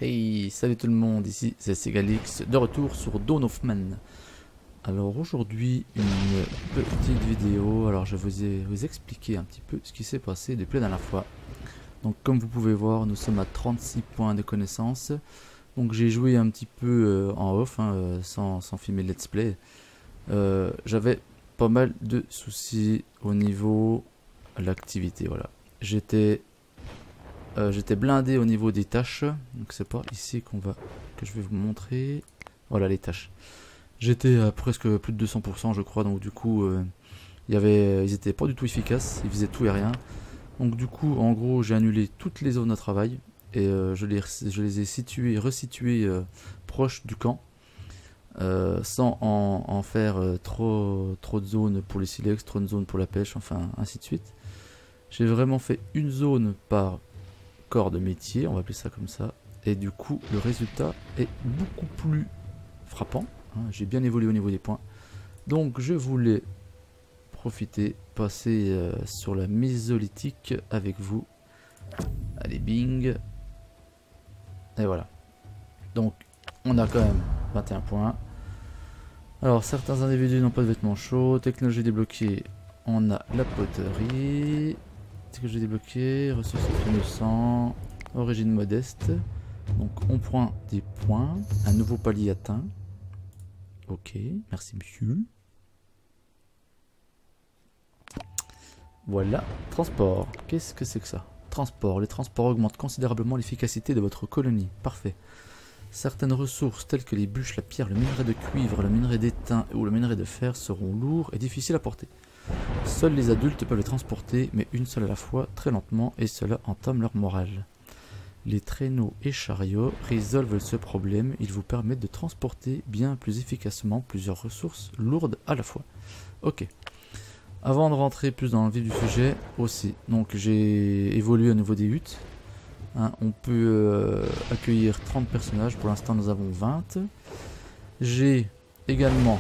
Hey, salut tout le monde, ici c'est Segalix, de retour sur Dawn of Man. Alors aujourd'hui, une petite vidéo, alors je vais vous expliquer un petit peu ce qui s'est passé depuis la dernière fois. Donc comme vous pouvez voir, nous sommes à 36 points de connaissance. Donc j'ai joué un petit peu en off, sans filmer le let's play. J'avais pas mal de soucis au niveau de l'activité, voilà. J'étais blindé au niveau des tâches, donc c'est pas ici que je vais vous montrer. Voilà les tâches. J'étais à presque plus de 200% je crois, donc du coup ils étaient pas du tout efficaces, ils faisaient tout et rien. Donc du coup en gros j'ai annulé toutes les zones de travail et je les ai resituées proches du camp, sans en faire trop de zones pour les silex, trop de zones pour la pêche, enfin ainsi de suite. J'ai vraiment fait une zone par corps de métier, on va appeler ça comme ça, et du coup le résultat est beaucoup plus frappant, hein. J'ai bien évolué au niveau des points, donc je voulais passer sur la mésolithique avec vous. Allez, bing, et voilà. Donc on a quand même 21 points. Alors certains individus n'ont pas de vêtements chauds. Technologie débloquée, on a la poterie. Technologie débloquée, ressources innocents, origine modeste. Donc on prend des points, un nouveau palier atteint. Ok, merci monsieur. Voilà, transport. Qu'est-ce que c'est que ça? Transport. Les transports augmentent considérablement l'efficacité de votre colonie. Parfait. Certaines ressources telles que les bûches, la pierre, le minerai de cuivre, le minerai d'étain ou le minerai de fer seront lourds et difficiles à porter. Seuls les adultes peuvent les transporter, mais une seule à la fois, très lentement, et cela entame leur morale. Les traîneaux et chariots résolvent ce problème, ils vous permettent de transporter bien plus efficacement plusieurs ressources lourdes à la fois. Ok. Avant de rentrer plus dans le vif du sujet, aussi, donc j'ai évolué au niveau des huttes. Hein, on peut accueillir 30 personnages, pour l'instant nous avons 20. J'ai également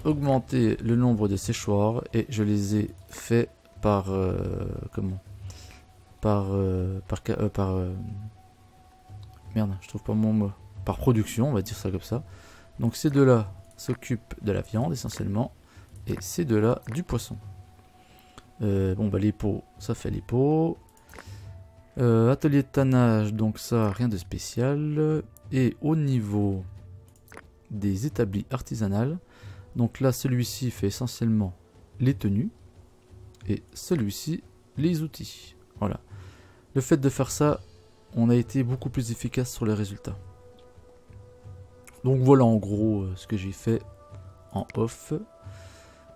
augmenté le nombre de séchoirs et je les ai fait par merde, je trouve pas mon mot, par production, on va dire ça comme ça. Donc ces deux-là s'occupent de la viande essentiellement et ces deux-là du poisson. Bon bah les pots, ça fait les pots. Atelier de tannage, donc ça rien de spécial. Et au niveau des établis artisanales, donc là celui-ci fait essentiellement les tenues et celui-ci les outils. Voilà. Le fait de faire ça, on a été beaucoup plus efficace sur les résultats. Donc voilà en gros ce que j'ai fait en off.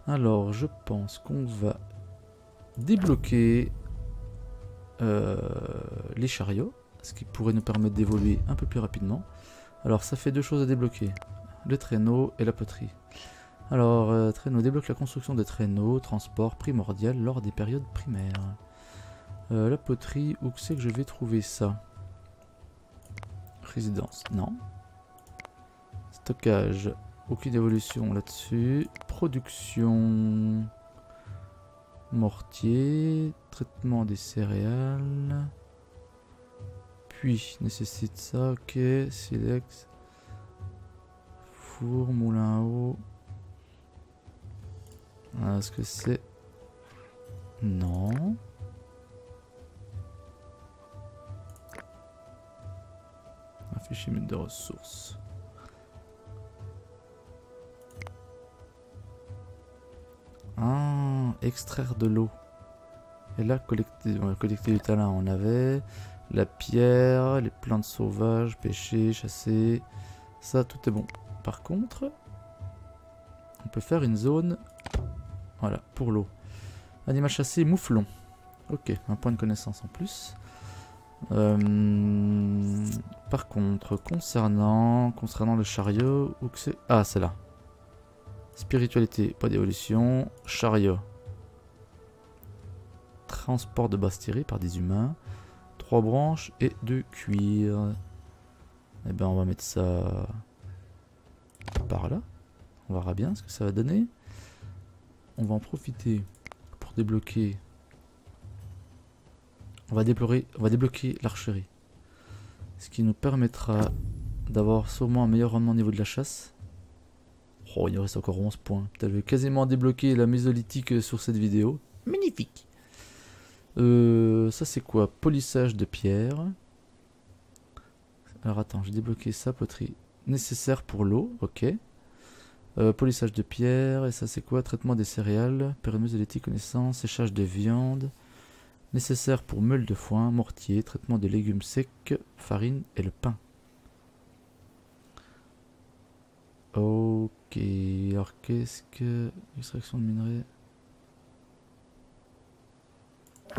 Alors je pense qu'on va débloquer les chariots, ce qui pourrait nous permettre d'évoluer un peu plus rapidement. Alors ça fait deux choses à débloquer, le traîneau et la poterie. Alors traîneau débloque la construction des traîneaux, transport primordial lors des périodes primaires. La poterie, où c'est que je vais trouver ça? Résidence, non. Stockage, aucune évolution là-dessus. Production, mortier, traitement des céréales. Puis, nécessite ça, ok. Silex, four, moulin à eau. Est-ce que c'est... Non. Affichement de ressources. Ah, extraire de l'eau. Et là, collecter du talent, on avait la pierre, les plantes sauvages, pêcher, chasser. Ça, tout est bon. Par contre, on peut faire une zone, voilà, pour l'eau. Animal chassé, mouflon. Ok, un point de connaissance en plus. Par contre, concernant le chariot, où que c'est? Ah, c'est là. Spiritualité, pas d'évolution. Chariot. Transport de basse tirée par des humains. 3 branches et 2 cuir. Eh ben on va mettre ça par là. On verra bien ce que ça va donner. On va en profiter pour débloquer. On va débloquer l'archerie. Ce qui nous permettra d'avoir sûrement un meilleur rendement au niveau de la chasse. Oh, il nous reste encore 11 points. Putain, je vais quasiment débloquer la mésolithique sur cette vidéo. Magnifique. Ça c'est quoi? Polissage de pierre. Alors attends, j'ai débloqué ça, poterie nécessaire pour l'eau, ok. Polissage de pierre, et ça c'est quoi? Traitement des céréales, période mésolithique, connaissance, séchage de viande. Nécessaire pour meule de foin, mortier, traitement des légumes secs, farine et le pain. Ok, alors qu'est-ce que... Extraction de minerais.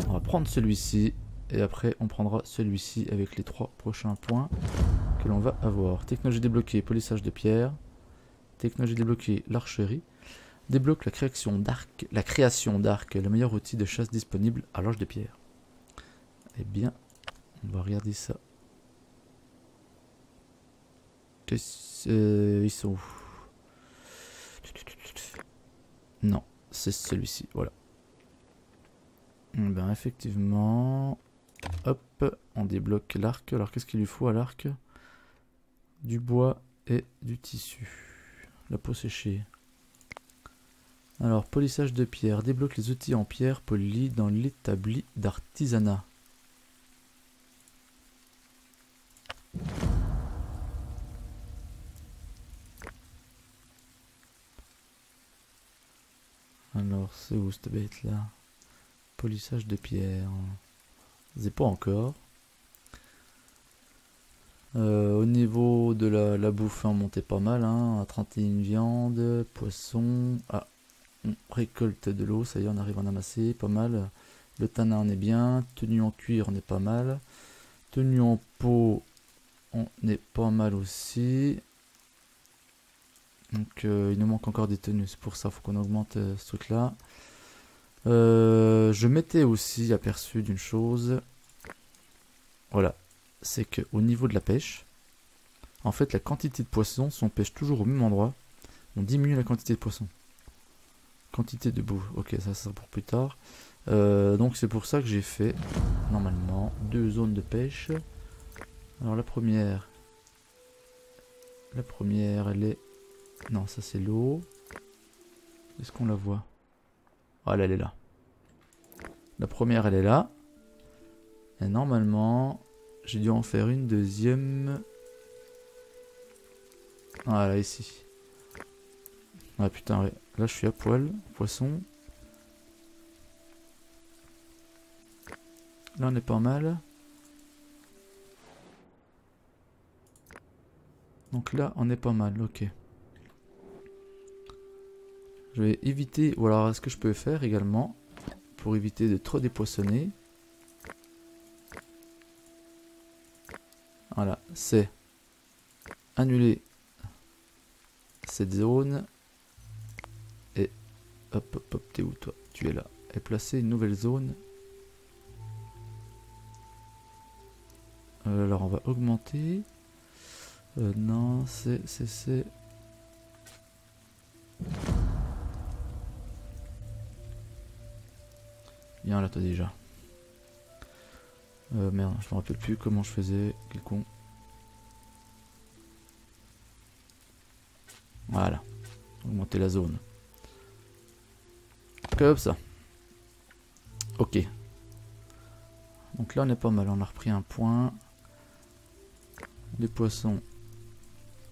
On va prendre celui-ci. Et après on prendra celui-ci avec les 3 prochains points que l'on va avoir. Technologie débloquée, polissage de pierre. Technologie débloquée, l'archerie. Débloque la création d'arc. Le meilleur outil de chasse disponible à l'âge de pierre. Eh bien, on va regarder ça. Ils sont où? Non, c'est celui-ci, voilà. Ben effectivement... Hop, on débloque l'arc. Alors qu'est-ce qu'il lui faut à l'arc? Du bois et du tissu. La peau séchée. Alors, polissage de pierre. Débloque les outils en pierre polis dans l'établi d'artisanat. Alors, c'est où cette bête là? Polissage de pierre. C'est pas encore. Au niveau de la bouffe, on montait pas mal, hein, à 31 viande, poisson. Ah, on récolte de l'eau, ça y est, on arrive à en amasser, pas mal. Le tanin, on est bien. Tenue en cuir, on est pas mal. Tenue en peau, on est pas mal aussi. Donc, il nous manque encore des tenues, c'est pour ça, faut qu'on augmente ce truc-là. Je m'étais aussi aperçu d'une chose. Voilà, c'est que au niveau de la pêche, en fait la quantité de poissons, si on pêche toujours au même endroit, on diminue la quantité de poissons. Quantité de boue, ok, ça sera pour plus tard. Donc c'est pour ça que j'ai fait normalement 2 zones de pêche. Alors la première elle est... Non, ça c'est l'eau. Est-ce qu'on la voit? Voilà, elle est là. La première, elle est là. Et normalement, j'ai dû en faire une deuxième. Voilà, ici. Ah putain, ouais. Là, je suis à poil. Poisson. Là, on est pas mal. Donc là, on est pas mal, ok. Je vais éviter... Ou alors, ce que je peux faire également, pour éviter de trop dépoissonner. Voilà, c'est annuler cette zone. Et hop, hop, hop, t'es où toi? Tu es là. Et placer une nouvelle zone. Alors, on va augmenter. Non, c'est... Viens là toi déjà. Merde, je me rappelle plus comment je faisais. Quel con. Voilà. Augmenter la zone. Comme ça. Ok. Donc là on est pas mal. On a repris un point. Les poissons,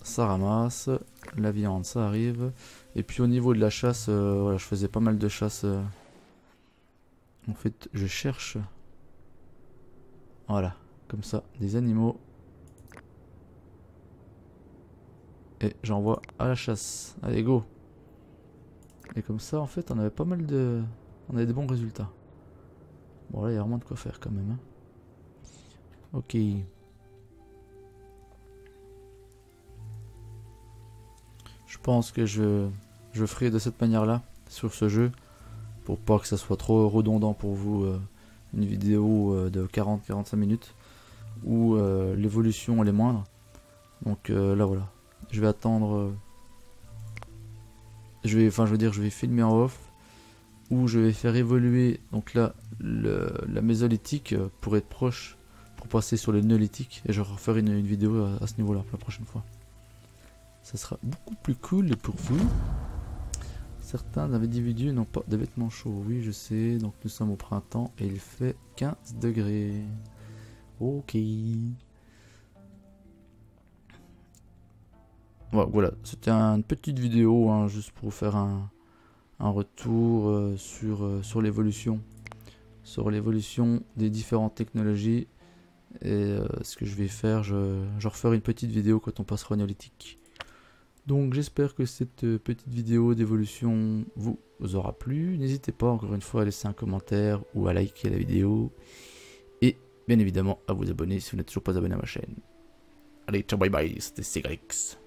ça ramasse. La viande, ça arrive. Et puis au niveau de la chasse, voilà, je faisais pas mal de chasse. En fait, je cherche... Voilà, comme ça, des animaux. Et j'envoie à la chasse. Allez, go! Et comme ça, en fait, on avait pas mal de... On avait des bons résultats. Bon, là, il y a vraiment de quoi faire quand même. Hein. Ok. Je pense que je ferai de cette manière-là, sur ce jeu. Pour pas que ça soit trop redondant pour vous. Une vidéo de 40-45 minutes. Où l'évolution, elle est moindre. Donc là, voilà. Je vais attendre... je vais filmer en off, où je vais faire évoluer donc là la mésolithique pour être proche pour passer sur le néolithique et je referai une vidéo à ce niveau là pour la prochaine fois. Ça sera beaucoup plus cool pour vous. Certains individus n'ont pas de vêtements chauds, oui je sais, donc nous sommes au printemps et il fait 15 degrés. Ok. Voilà, c'était une petite vidéo hein, juste pour faire un retour sur l'évolution. Sur l'évolution des différentes technologies. Et ce que je vais faire, je referai une petite vidéo quand on passera au néolithique. Donc j'espère que cette petite vidéo d'évolution vous aura plu. N'hésitez pas encore une fois à laisser un commentaire ou à liker la vidéo. Et bien évidemment à vous abonner si vous n'êtes toujours pas abonné à ma chaîne. Allez, ciao bye bye, c'était Segalix.